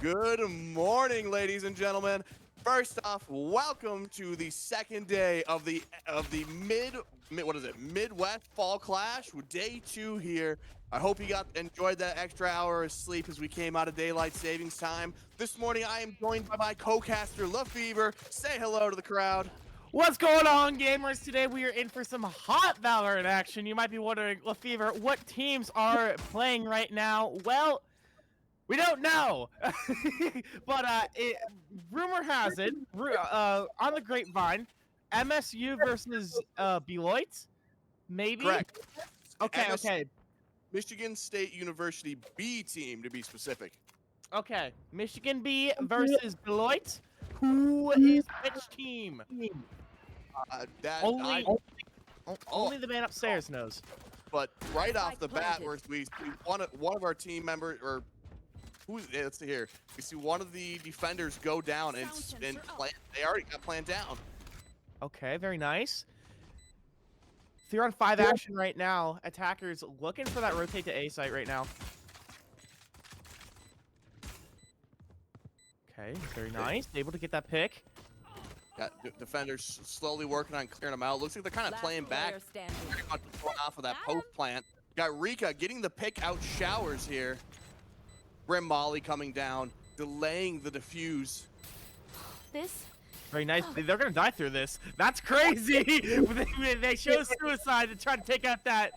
Good morning, ladies and gentlemen. First off, welcome to the second day of the Midwest Fall Clash, day 2 here. I hope you enjoyed that extra hour of sleep as we came out of daylight savings time. This morning, I am joined by my co-caster LaFever. Say hello to the crowd. What's going on, gamers? Today we are in for some hot Valorant action. You might be wondering, LaFever, what teams are playing right now? Well, we don't know, but rumor has it, on the grapevine, MSU versus Beloit, maybe. Correct. Okay, MSU, okay, Michigan State University B team, to be specific. okay. Michigan B versus Beloit. Who is which team? Only the man upstairs knows. But right off the bat, we see one of our team members, or let's see here. We see one of the defenders go down and they already got planned down. Okay, very nice. 3-on-5 action right now. Attackers looking for that rotate to A site right now. Okay, very nice. Able to get that pick. Got defenders slowly working on clearing them out. Looks like they're kind of playing back, pretty much going off of that post plant. Got Rika getting the pick out showers here. Brim Molly coming down, delaying the defuse. Very nice. They're gonna die through this. That's crazy. They show suicide to try to take out that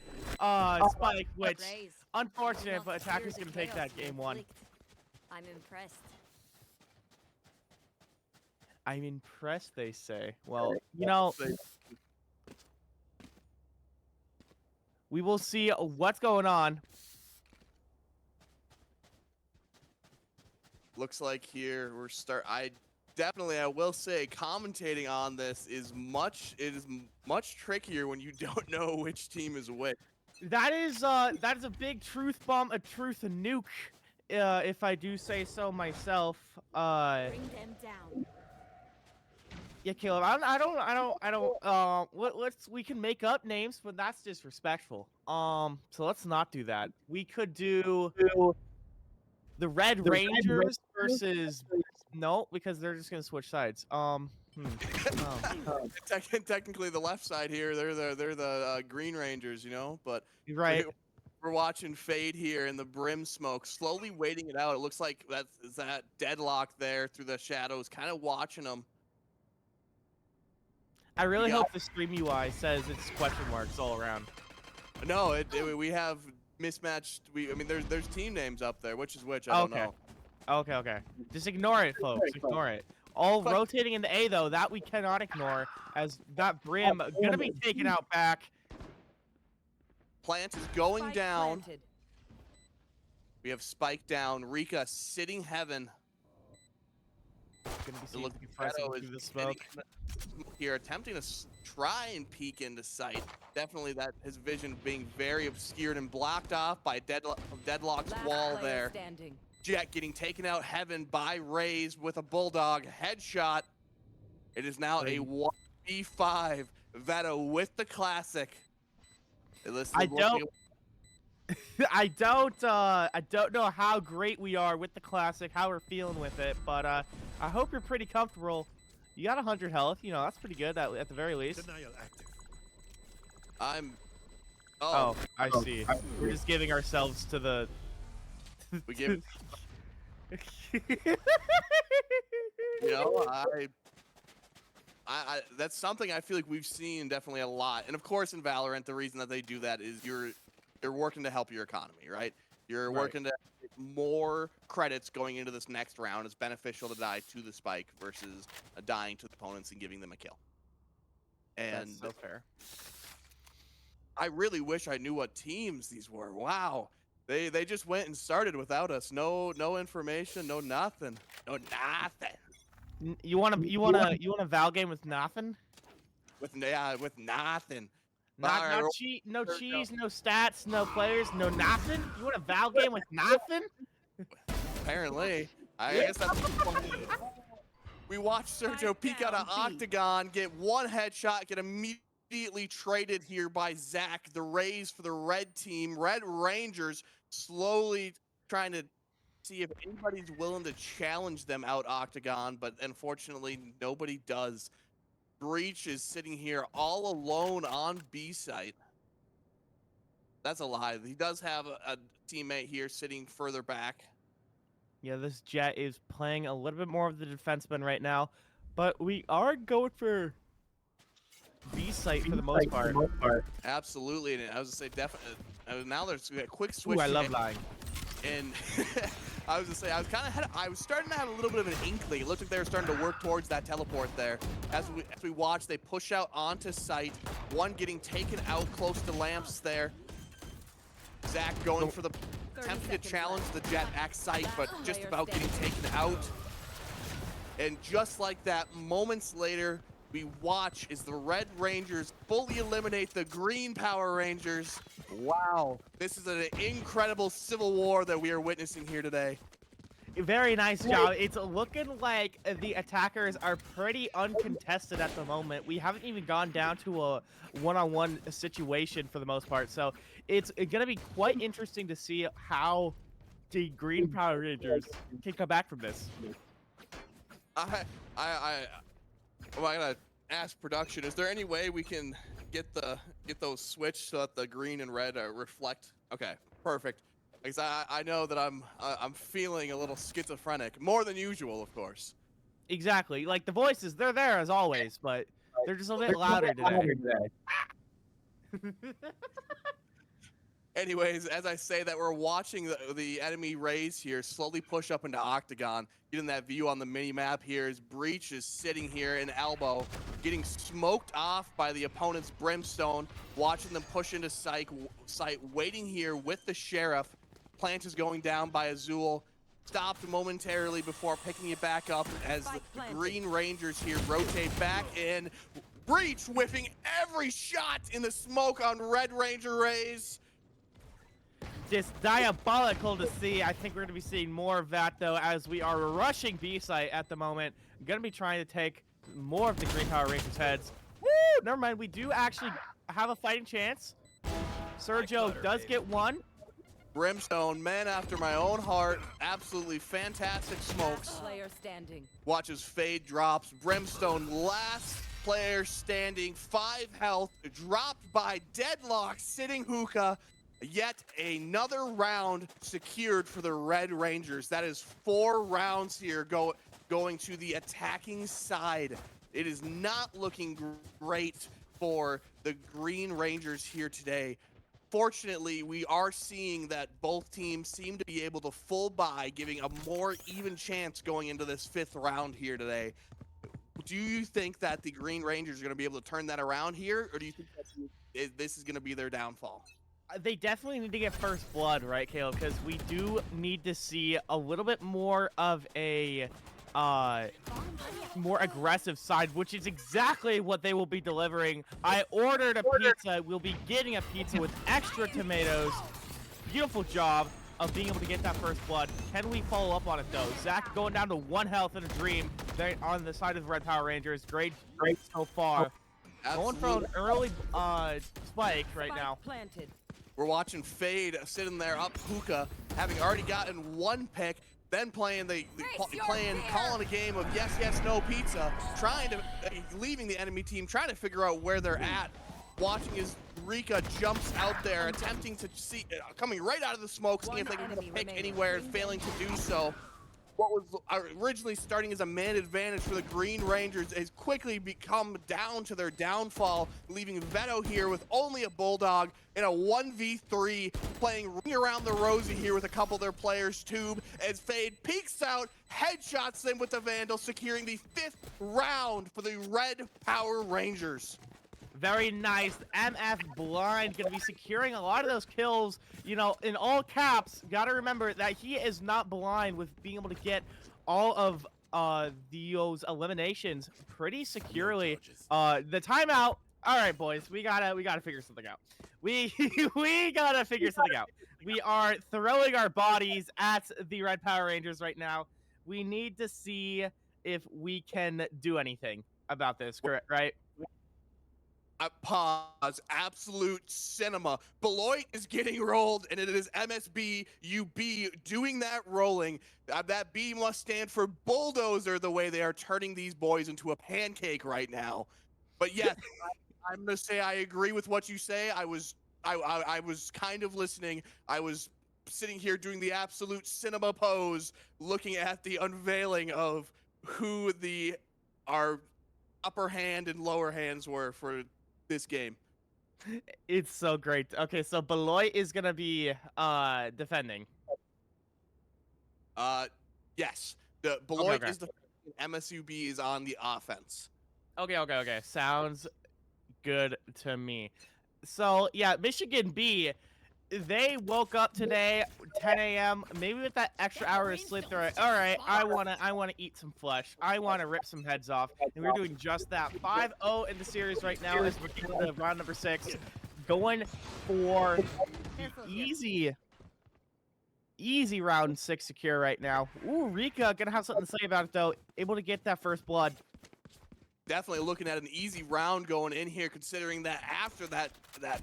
spike, which unfortunate, but attackers gonna take that game 1. I'm impressed. I'm impressed, they say. Well, you know, we will see what's going on. Looks like here I will say commentating on this is much trickier when you don't know which team is which. That is a big truth bomb, a truth nuke, if I do say so myself. Bring them down. Yeah, Caleb. I don't. We can make up names, but that's disrespectful. So let's not do that. We could do the Red Rangers versus no, because they're just gonna switch sides. Technically, the left side here, they're the Green Rangers, you know. But right. We're watching Fade here in the brim smoke, slowly waiting it out. It looks like that's that deadlock there through the shadows, kind of watching them. I really hope the stream UI says it's question marks all around. No, we have mismatched. I mean, there's team names up there. Which is which? I don't know. Okay. Just ignore it, folks. Ignore it. All rotating into A, though, that we cannot ignore, as that Brim gonna be taken out back. Plant is going down. We have Spike down. Rika sitting heaven. Gonna be through the smoke here, attempting to try and peek into sight. Definitely that his vision being very obscured and blocked off by Deadlock's wall there. Jet getting taken out heaven by Raze with a bulldog headshot. It is now a 1v5 Veto with the classic. I don't know how great we are with the classic, how we're feeling with it, but I hope you're pretty comfortable. You got 100 health, you know, that's pretty good at the very least. Oh, I see. We're just giving ourselves to the... We give... You know, that's something I feel like we've seen definitely a lot. And of course in Valorant, the reason that they do that is you're working to help your economy, right? You're working to get more credits going into this next round. It's beneficial to die to the spike versus dying to the opponents and giving them a kill. And that's so fair. I really wish I knew what teams these were. Wow. They just went and started without us. No information, no nothing. No nothing. You want a VaL game with nothing? With nothing. No cheese, no stats, no players, no nothing. You want a VaL game with nothing? Apparently, I guess that's what we watched Sergio peek out of Octagon, get one headshot, get immediately traded here by Zach. The Rays for the red team, Red Rangers, slowly trying to see if anybody's willing to challenge them out Octagon, but unfortunately nobody does. Breach is sitting here all alone on B site. That's a lie. He does have a teammate here sitting further back. Yeah, this Jet is playing a little bit more of the defenseman right now, but we are going for B site for the most part. Absolutely, and I was gonna say definitely. Now there's a quick switch. Ooh, I love lying. And I was gonna say I was starting to have a little bit of an inkling. It looked like they were starting to work towards that teleport there. As we watch, they push out onto site. One getting taken out close to lamps there. Zach going for the attempting to challenge the Jet back site, but just about getting taken out. And just like that, moments later, we watch as the Red Rangers fully eliminate the Green Power Rangers. Wow. This is an incredible civil war that we are witnessing here today. Very nice job. It's looking like the attackers are pretty uncontested at the moment. We haven't even gone down to a one-on-one situation for the most part. So it's going to be quite interesting to see how the Green Power Rangers can come back from this. I'm gonna ask production, is there any way we can get those switched so that the green and red reflect? Okay, perfect. Because I know that I'm feeling a little schizophrenic, more than usual, of course. Exactly. Like the voices, they're there as always, but they're just a bit louder today. Anyways, as I say that, we're watching the enemy Rays here slowly push up into Octagon. Getting that view on the mini-map here as Breach is sitting here in elbow, getting smoked off by the opponent's Brimstone, watching them push into site, waiting here with the Sheriff. Plant is going down by Azul, stopped momentarily before picking it back up as the Green Rangers here rotate back in. Breach whiffing every shot in the smoke on Red Ranger Rays. Just diabolical to see. I think we're going to be seeing more of that, though, as we are rushing B-site at the moment. Going to be trying to take more of the Green Power Rangers' heads. Woo! Never mind. We do actually have a fighting chance. Sergio does get one. Brimstone, man after my own heart. Absolutely fantastic smokes. Player standing. Watches fade drops. Brimstone, last player standing. 5 health. Dropped by Deadlock, sitting hookah. Yet another round secured for the Red Rangers. That is 4 rounds here going to the attacking side. It is not looking great for the Green Rangers here today. Fortunately, we are seeing that both teams seem to be able to full buy, giving a more even chance going into this 5th round here today. Do you think that the Green Rangers are going to be able to turn that around here, or do you think that this is going to be their downfall? They definitely need to get first blood, right, Caleb? Because we do need to see a little bit more of a more aggressive side, which is exactly what they will be delivering. I ordered a pizza. We'll be getting a pizza with extra tomatoes. Beautiful job of being able to get that first blood. Can we follow up on it, though? Zach going down to 1 health in a dream there on the side of the Red Power Rangers. Great so far. Absolutely. Going for an early spike right now. Planted. We're watching Fade sitting there up hookah, having already gotten 1 pick, then calling a game of yes, yes, no pizza, leaving the enemy team, trying to figure out where they're at. Watching as Rika jumps out there, attempting to see, coming right out of the smoke, seeing if they can pick anywhere, and failing to do so. What was originally starting as a man advantage for the Green Rangers has quickly become down to their downfall, leaving Veto here with only a Bulldog in a 1v3, playing ring around the rosy here with a couple of their players tube, as Fade peeks out, headshots them with the Vandal, securing the 5th round for the Red Power Rangers. Very nice. MF Blind going to be securing a lot of those kills, you know, in all caps. Got to remember that he is not blind with being able to get all of those eliminations pretty securely. The timeout. All right, boys, we gotta figure something out. We gotta figure something out. We are throwing our bodies at the Red Power Rangers right now. We need to see if we can do anything about this, correct? Right? Pause. Absolute cinema. Beloit is getting rolled, and it is MSB UB doing that rolling. That B must stand for bulldozer, the way they are turning these boys into a pancake right now. But yes, I'm gonna say I agree with what you say. I was kind of listening. I was sitting here doing the absolute cinema pose, looking at the unveiling of who our upper hand and lower hands were for this game. It's so great. Okay, so Beloit is gonna be defending. Yes, the Beloit is the MSUB is on the offense. Okay. Sounds good to me. So yeah, Michigan B, they woke up today 10 a.m. maybe with that extra hour of sleep. They're like, all right, I wanna eat some flesh. I wanna rip some heads off, and we're doing just that. 5-0 in the series right now as we're getting to round number 6, going for the easy round 6 secure right now. Ooh, Rika gonna have something to say about it though. Able to get that first blood. Definitely looking at an easy round going in here, considering that after that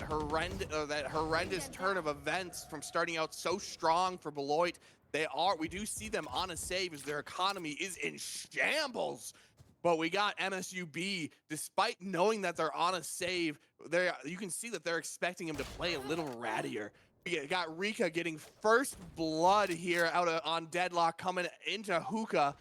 horrendous turn of events from starting out so strong for Beloit, we do see them on a save as their economy is in shambles. But we got MSUB, despite knowing that they're on a save, you can see that they're expecting him to play a little rattier. We got Rika getting first blood here on Deadlock coming into Hookah.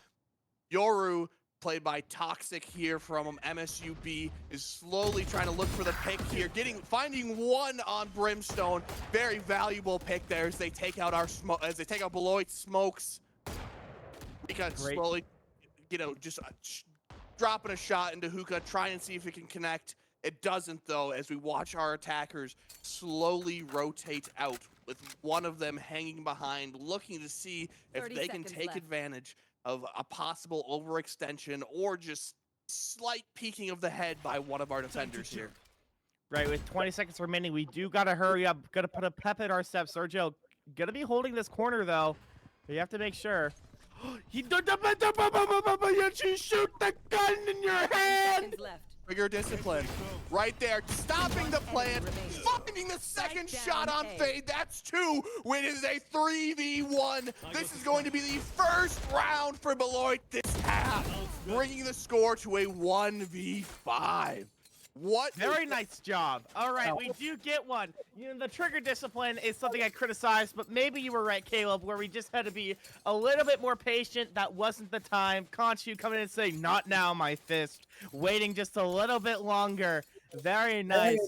Yoru, played by Toxic here from MSUB, is slowly trying to look for the pick here, finding one on Brimstone. Very valuable pick there as they take out Beloit's smokes. Rika slowly, just dropping a shot into Hookah, trying to see if it can connect. It doesn't though, as we watch our attackers slowly rotate out, with one of them hanging behind, looking to see if they can take advantage of a possible overextension or just slight peeking of the head by one of our defenders here. Right, with 20 seconds remaining, we do gotta hurry up. Gotta put a pep in our step. Sergio, gonna be holding this corner though. You have to make sure. You shoot the gun in your hand. Trigger discipline. Right there, stopping the plan, finding the second shot on Fade. That's 2. When it is a 3v1. This is going to be the first round for Beloit this half, bringing the score to a 1v5. Very nice job. All right, we do get one. The trigger discipline is something I criticized, but maybe you were right, Caleb, where we just had to be a little bit more patient. That wasn't the time. Conchu coming in and saying, not now, my fist. Waiting just a little bit longer. Very nice.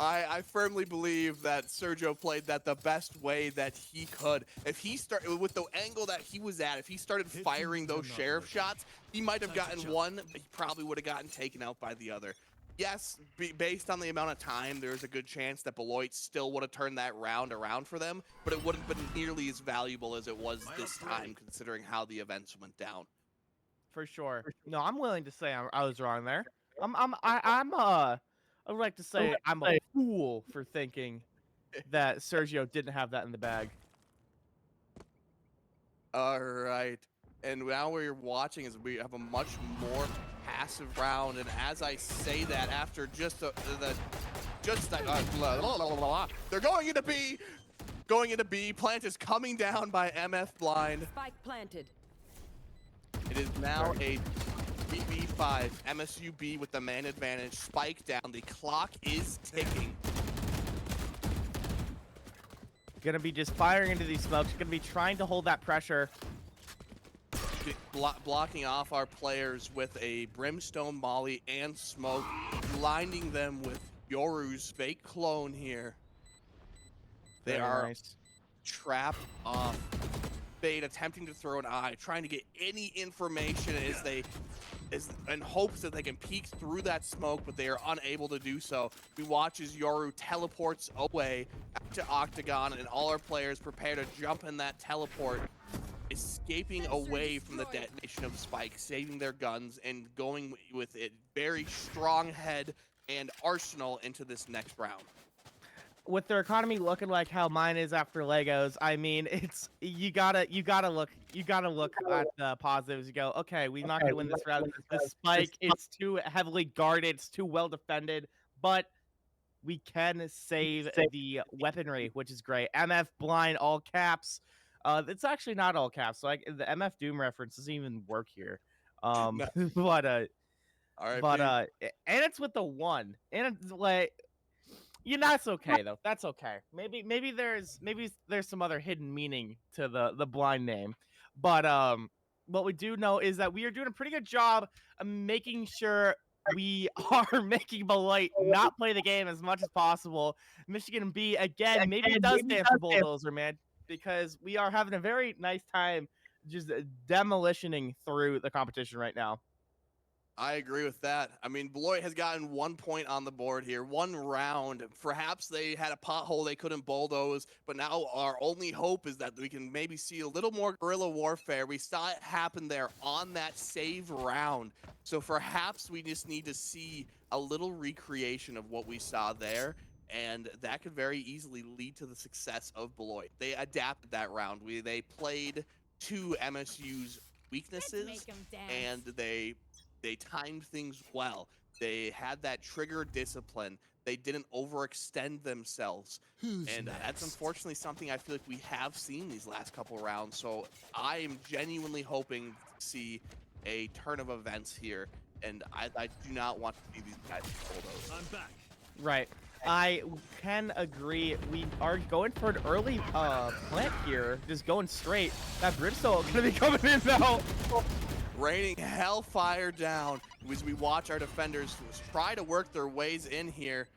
I firmly believe that Sergio played that the best way that he could. If he started with the angle that he was at, if he started firing those sheriff shots, he might have gotten one, but he probably would have gotten taken out by the other. Yes, based on the amount of time, there's a good chance that Beloit still would have turned that round around for them, but it wouldn't have been nearly as valuable as it was this time, considering how the events went down. For sure. No, I'm willing to say I was wrong there. I would like to say I'm a fool for thinking that Sergio didn't have that in the bag. All right. And now we're watching as we have a much more passive round. And as I say that, after they're going into B. Going into B. Plant is coming down by MF Blind. Spike planted. It is now a 3v5. MSUB with the man advantage. Spike down. The clock is ticking. Gonna be just firing into these smokes. Gonna be trying to hold that pressure. Blocking off our players with a Brimstone Molly and smoke. Blinding them with Yoru's fake clone here. They are trapped off. Fade attempting to throw an eye, trying to get any information in hopes that they can peek through that smoke, but they are unable to do so. We watch as Yoru teleports away to Octagon, and all our players prepare to jump in that teleport, escaping away from the detonation of Spike, saving their guns, and going with it very strong head and arsenal into this next round. with their economy looking like how mine is after Legos, I mean, it's you gotta look at the positives. You go, okay, we're not gonna win this round. The spike, it's too heavily guarded, it's too well defended, but we can save the weaponry, which is great. MF blind, all caps. It's actually not all caps. So like the MF Doom reference doesn't even work here. No. But RIP. and it's with the 1, and it's like. Yeah, that's okay though. That's okay. Maybe there's some other hidden meaning to the blind name, but what we do know is that we are doing a pretty good job of making sure we are making Beloit not play the game as much as possible. Michigan B again, maybe it does stand for bulldozer, man, because we are having a very nice time just demolitioning through the competition right now. I agree with that. I mean, Beloit has gotten 1 point on the board here, 1 round. Perhaps they had a pothole they couldn't bulldoze, but now our only hope is that we can maybe see a little more guerrilla warfare. We saw it happen there on that save round. So perhaps we just need to see a little recreation of what we saw there, and that could very easily lead to the success of Beloit. They adapted that round. They played to MSU's weaknesses, and they timed things well. They had that trigger discipline. They didn't overextend themselves. That's unfortunately something I feel like we have seen these last couple rounds. So I am genuinely hoping to see a turn of events here. And I do not want to see these guys bulldoze. I'm back. Right. I can agree. We are going for an early plant here. Just going straight. That Brimstone going to be coming in now. Raining hellfire down as we watch our defenders try to work their ways in here.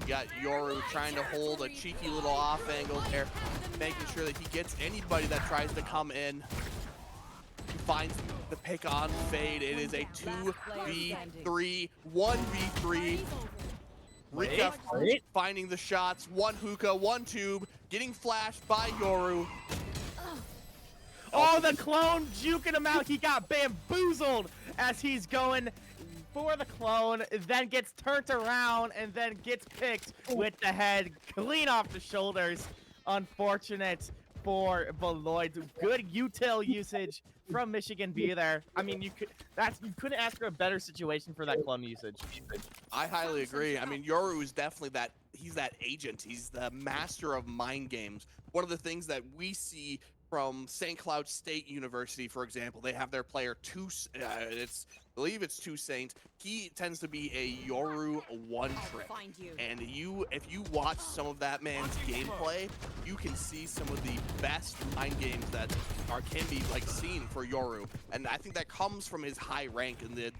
You got Yoru trying to hold a cheeky little off angle there, making sure that he gets anybody that tries to come in. He finds the pick on Fade. It is a 2v3, 1v3. Rika finding the shots. 1 hookah, 1 tube, getting flashed by Yoru. Oh, the clone juking him out. He got bamboozled as he's going for the clone, then gets turned around and then gets picked with the head clean off the shoulders. Unfortunate for Beloit. Good util usage from Michigan B there. I mean, you couldn't ask for a better situation for that clone usage. I highly agree. I mean, Yoru is definitely he's that agent. He's the master of mind games. One of the things that we see from St. Cloud State University, for example, they have their player I believe it's Toussaint. He tends to be a Yoru one trick, and if you watch some of that man's gameplay, you can see some of the best mind games that can be seen for Yoru, and I think that comes from his high rank and the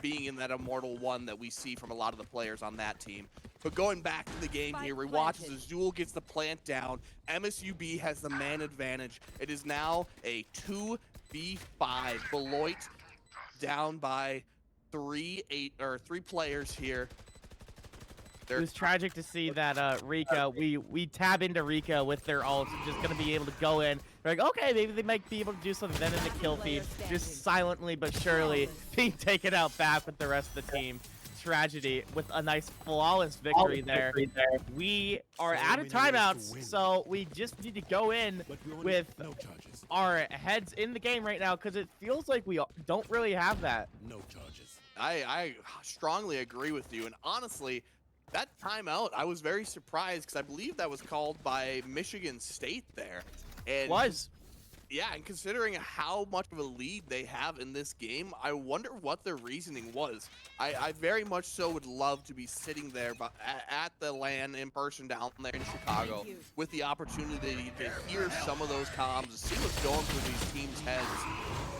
being in that Immortal 1 that we see from a lot of the players on that team. But going back to the game here, we watch as Azul gets the plant down. MSUB has the man advantage. It is now a 2v5. Beloit down by 3 players here. It was tragic to see that Rika, we tab into Rika with their ult, just going to be able to go in. They're like, okay, maybe they might be able to do something. Then in the kill feed, just silently but surely being taken out back with the rest of the team. Tragedy with a nice flawless victory there. We are out of timeouts, so we just need to go in with our heads in the game right now because it feels like we don't really have that. No charges. I strongly agree with you, and honestly, that timeout, I was very surprised because I believe that was called by Michigan State there. And yeah, and considering how much of a lead they have in this game, I wonder what their reasoning was. I very much so would love to be sitting there at the LAN in person down there in Chicago with the opportunity to hear some of those comms, to see what's going through these teams' heads.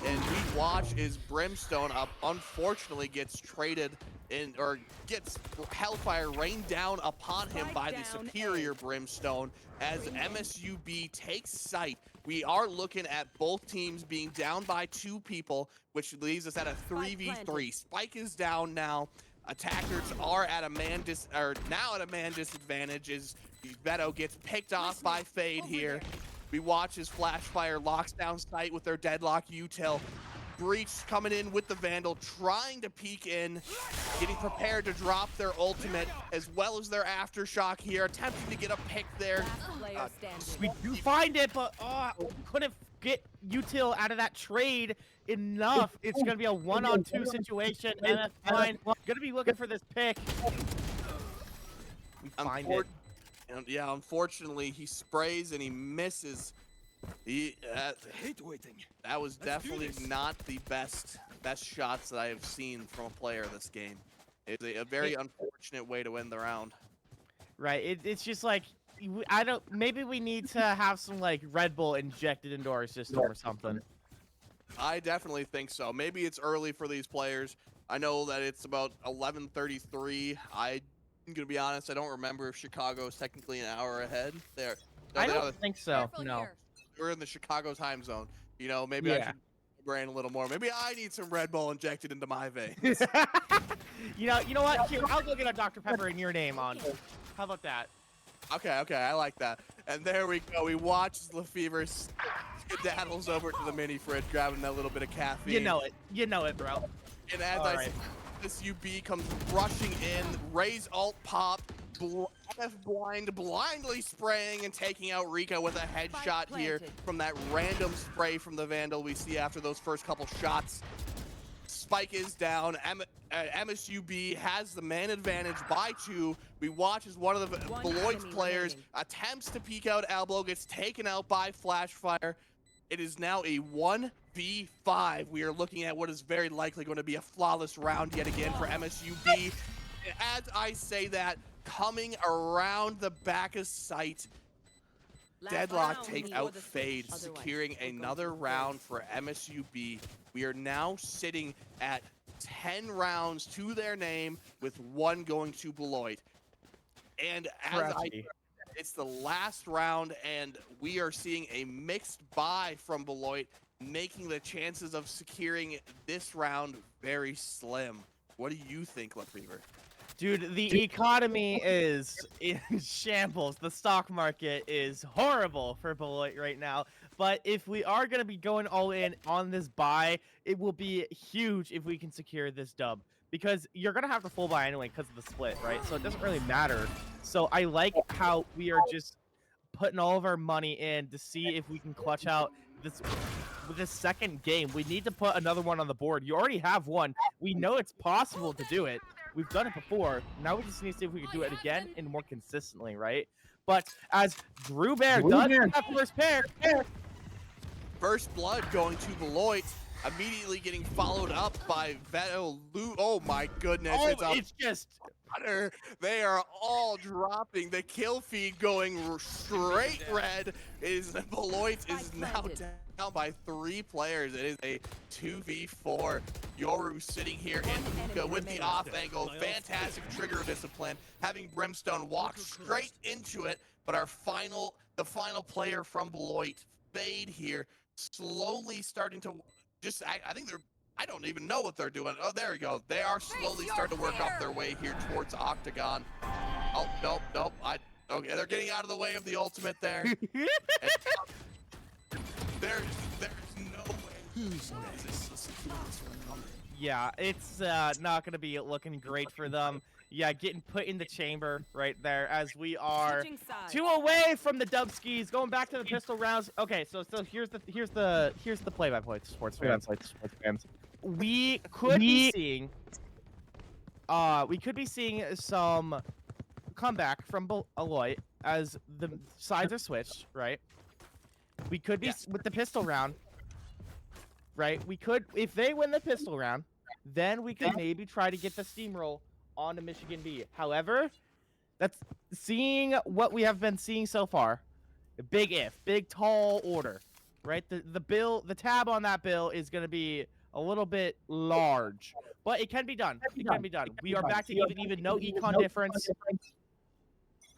And we watch as Brimstone unfortunately gets traded or gets hellfire rained down upon him by the superior Brimstone as MSUB takes sight. We are looking at both teams being down by 2 people, which leaves us at a 3v3. Spike is down now. Attackers are at a man disadvantage as Veto gets picked off by Fade here. We watch as Flashfire locks down sight with their deadlock util. Breach coming in with the Vandal, trying to peek in, getting prepared to drop their ultimate, as well as their Aftershock here, attempting to get a pick there. Last player We standing. do find it, but couldn't get util out of that trade enough. It's gonna be a 1-on-2 situation, and that's fine. Gonna be looking for this pick. We find it. And yeah, unfortunately, he sprays and he misses. Hate waiting. That was Let's do definitely this. not the best shots that I have seen from a player this game. It's a very unfortunate way to end the round. Right. It's just like I don't. Maybe we need to have some like Red Bull injected into our system or something. I definitely think so. Maybe it's early for these players. I know that it's about 11:33. I'm gonna be honest. I don't remember if Chicago is technically an hour ahead. There. I don't think so. Careful No. here. We're in the Chicago time zone. You know, maybe I Yeah. should brain a little more. Maybe I need some Red Bull injected into my veins. you know what? Here, I'll go get a Dr. Pepper in your name on. How about that? Okay, I like that. And there we go. We watch as Lefevre skedaddles over to the mini fridge, grabbing that little bit of caffeine. You know it, bro. And as All I right. see, this UB comes rushing in, Ray's alt pop, blindly spraying and taking out Rika with a headshot here planted. from that random spray from the Vandal we see after those first couple shots. Spike is down. MSUB has the man advantage by 2. We watch as one of the One Beloit enemy players remaining. attempts to peek out elbow, gets taken out by Flashfire. It is now a 1v5. We are looking at what is very likely going to be a flawless round yet again for MSUB. As I say that, coming around the back of sight, Last Deadlock round take before out the switch. Fade, Otherwise, securing we're going another to round fail. for MSUB. We are now sitting at 10 rounds to their name, with 1 going to Beloit. And Crappy. it's the last round, and we are seeing a mixed buy from Beloit, making the chances of securing this round very slim. What do you think, Lefevre? Dude, the economy is in shambles. The stock market is horrible for Beloit right now. But if we are going to be going all in on this buy, it will be huge if we can secure this dub. Because you're going to have to full buy anyway because of the split, right? So it doesn't really matter. So I like how we are just putting all of our money in to see if we can clutch out this second game. We need to put another one on the board. You already have one. We know it's possible to do it. We've done it before. Now we just need to see if we can do it again and more consistently, right? But as Drew Bear does that first pair, First blood going to Beloit, immediately getting followed up by VaL. Oh my goodness, it's just butter. They are all dropping. The kill feed going straight red. Beloit is now down by 3 players. It is a 2v4. Yoru sitting here in Luka with the off angle. Fantastic trigger discipline. Having Brimstone walk straight into it. But the final player from Beloit, Fade here, slowly starting to I think I don't even know what they're doing. Oh, there we go. They are slowly starting to work up their way here towards Octagon. Oh, nope. Okay, they're getting out of the way of the ultimate there. There's no way. yeah, it's not gonna be looking great for them. Yeah, getting put in the chamber right there as we are Switching sides. 2 away from the dub skis, going back to the pistol rounds. Okay, so here's the play-by-play, sports fans. We could be seeing some comeback from Beloit as the sides are switched, right? We could be with the pistol round, right? We could, if they win the pistol round, then we could maybe try to get the steamroll onto Michigan B. However, that's seeing what we have been seeing so far. Big tall order, right? The tab on that bill is going to be a little bit large, but it can be done. It can be done. We are back to even no econ difference.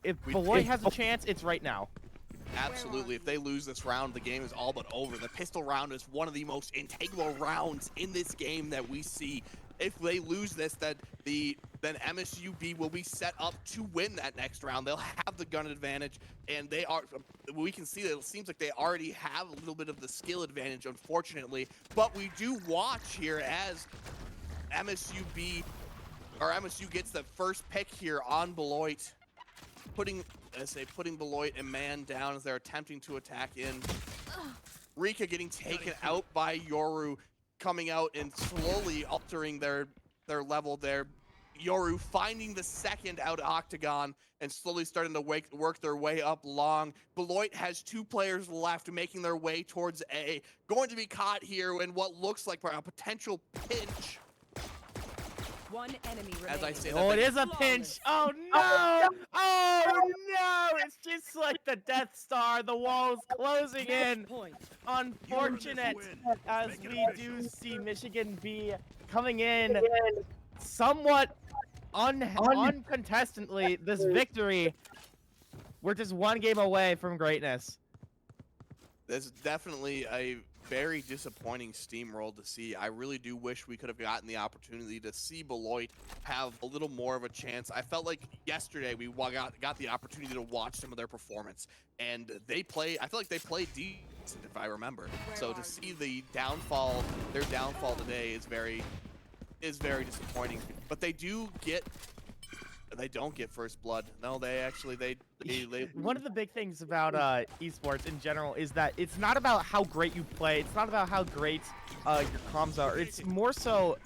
If Beloit has a chance, it's right now. Absolutely. If they lose this round, the game is all but over. The pistol round is one of the most integral rounds in this game that we see. if they lose this, then MSUB will be set up to win that next round. They'll have the gun advantage, and we can see that it seems like they already have a little bit of the skill advantage, unfortunately. But we do watch here as MSU gets the first pick here on Beloit, putting Beloit and man down as they're attempting to attack in. Rika getting taken out by Yoru, coming out and slowly altering their level there. Yoru finding the second out Octagon and slowly starting to work their way up long. Beloit has 2 players left making their way towards A. Going to be caught here in what looks like a potential pinch. One enemy As I remaining. say Oh, that, it is a pinch. Oh no! Oh no! It's just like the Death Star. The wall's closing in. Point. Unfortunate, as we do see Michigan B coming in somewhat uncontestedly. This victory, we're just 1 game away from greatness. this is definitely a very disappointing steamroll to see. I really do wish we could have gotten the opportunity to see Beloit have a little more of a chance. I felt like yesterday we got the opportunity to watch some of their performance, and I feel like they played decent, if I remember. So to see their downfall today is very disappointing. But they don't get first blood. No, they One of the big things about esports in general is that it's not about how great you play. It's not about how great your comms are. It's more so,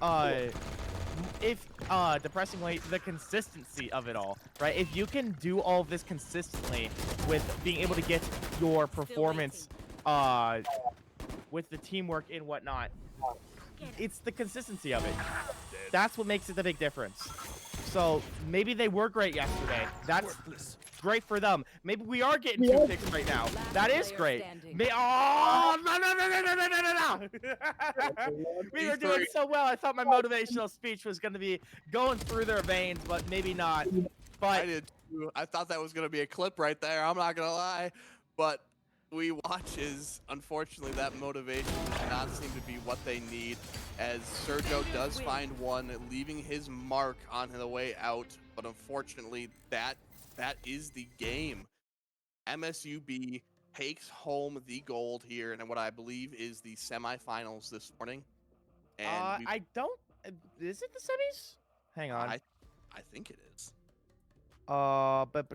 depressingly, the consistency of it all, right? If you can do all of this consistently with being able to get your performance, with the teamwork and whatnot, it's the consistency of it. That's what makes it the big difference. So maybe they were great yesterday. That's great for them. Maybe we are getting 2 picks right now. That is great. Oh, no. We were doing so well. I thought my motivational speech was going to be going through their veins, but maybe not. But I did too. I thought that was going to be a clip right there. I'm not going to lie. But we watch is, unfortunately, that motivation does not seem to be what they need, as Sergio does find one, leaving his mark on the way out. But unfortunately, that is the game. MSUB takes home the gold here, and what I believe is the semifinals this morning. And I don't. Is it the semis? Hang on. I think it is. But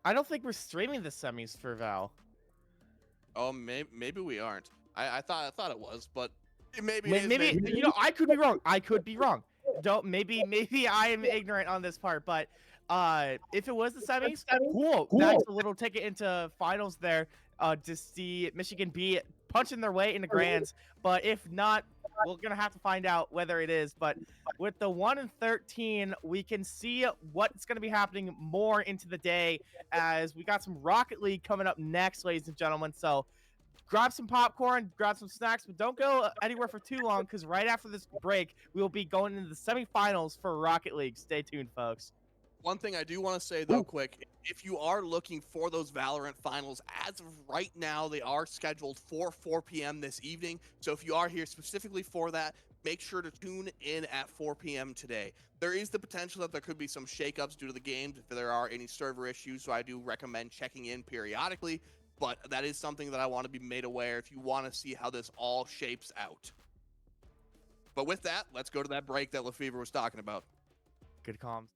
I don't think we're streaming the semis for VaL. Oh, maybe we aren't. I thought it was, but maybe it is, maybe you know, I could be wrong. Maybe I am ignorant on this part, but if it was the semis, cool. That's a little ticket into finals there, to see Michigan B punching their way into grands. But if not, we're gonna have to find out whether it is. But with the 1-13, we can see what's gonna be happening more into the day, as we got some Rocket League coming up next, ladies and gentlemen. So grab some popcorn, grab some snacks, but don't go anywhere for too long, because right after this break, we will be going into the semifinals for Rocket League. Stay tuned, folks. One thing I do want to say, though, quick, if you are looking for those Valorant finals, as of right now, they are scheduled for 4 p.m. this evening. So if you are here specifically for that, make sure to tune in at 4 p.m. today. There is the potential that there could be some shakeups due to the games if there are any server issues, so I do recommend checking in periodically. But that is something that I want to be made aware if you want to see how this all shapes out. But with that, let's go to that break that Lefevre was talking about. Good comms.